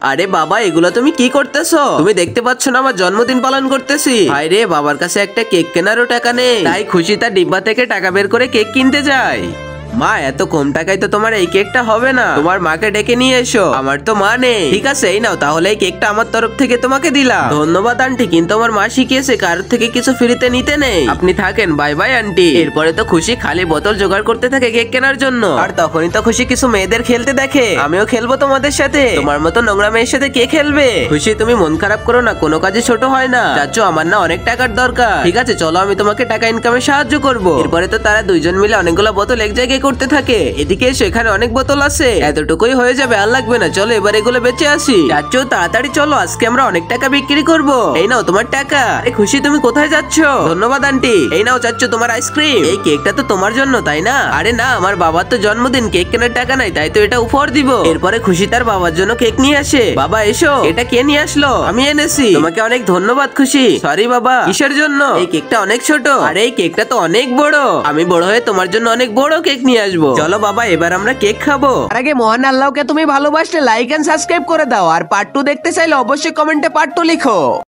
আরে বাবা, এগুলো তুমি কি করতেছো? তুমি দেখতে পাচ্ছ না আমার জন্মদিন পালন করতেছি। ভাই রে, বাবার কাছে একটা কেক কেনারও টাকা নেই, তাই খুশি তার ডিব্বা থেকে টাকা বের করে কেক কিনতে যায়। মা, এত কম টাকায় তো তোমার এই কেকটা হবে না, তোমার মাকে ডেকে নিয়ে এসো। আমার তো মা নেই। ঠিক আছে, এই নাও তাহলে এই কেকটা আমার তরফ থেকে তোমাকে দিলাম। ধন্যবাদ আন্টি, কিন্তু আমার মা শিখিয়েছে কারোর থেকে কিছু ফ্রিতে নিতে নেই। আপনি থাকেন, বাই বাই আন্টি। এরপরে তো খুশি খালি বোতল জোগাড় করতে থাকে কেক কেনার জন্য। আর তখনই তো খুশি কিছু মেয়েদের খেলতে দেখে। আমিও খেলবো তোমাদের সাথে। তোমার মতো নোংরা মেয়ের সাথে কে খেলবে? খুশি, তুমি মন খারাপ করো না, কোনো কাজে ছোট হয় না। চাচ্চু, আমার না অনেক টাকার দরকার। ঠিক আছে, চলো আমি তোমাকে টাকা ইনকামে সাহায্য করবো। এরপরে তো তারা দুইজন মিলে অনেকগুলো বোতল এক জায়গায় করতে থাকে। এদিকে এসে এখানে অনেক বোতল আছে, এতটুকুই হয়ে যাবে, আর লাগবে না। চলো এবার এগুলো বেঁচে আসি। চাচ্চু, তাড়াতাড়ি চলো, আজকে আমরা অনেক টাকা বিক্রি করব। এই নাও তোমার টাকা। আরে খুশি, তুমি কোথায় যাচ্ছ? ধন্যবাদ আন্টি। এই নাও চাচ্চু তোমার আইসক্রিম। এই কেকটা তো তোমার জন্য, তাই না? আরে না, আমার বাবার তো জন্মদিন, কেক কেনার টাকা নাই, তাই তো এটা উপহার দিব। এরপরে খুশি তার বাবার জন্য কেক নিয়ে আসে। বাবা এসো, এটা কে নিয়ে আসলো? আমি এনেছি। তোমাকে অনেক ধন্যবাদ খুশি। সরি বাবা। কিসের জন্য? এই কেকটা অনেক ছোট। আরে এই কেকটা তো অনেক বড়। আমি বড় হয়ে তোমার জন্য অনেক বড় কেক নিয়ে আসবো। চলো বাবা, এবার আমরা কেক খাবো। আর আগে মহান আল্লাহকে তুমি ভালোবাসলে লাইক এন্ড সাবস্ক্রাইব করে দাও। আর পার্ট 2 দেখতে চাইলে অবশ্যই কমেন্টে পার্ট 2 লিখো।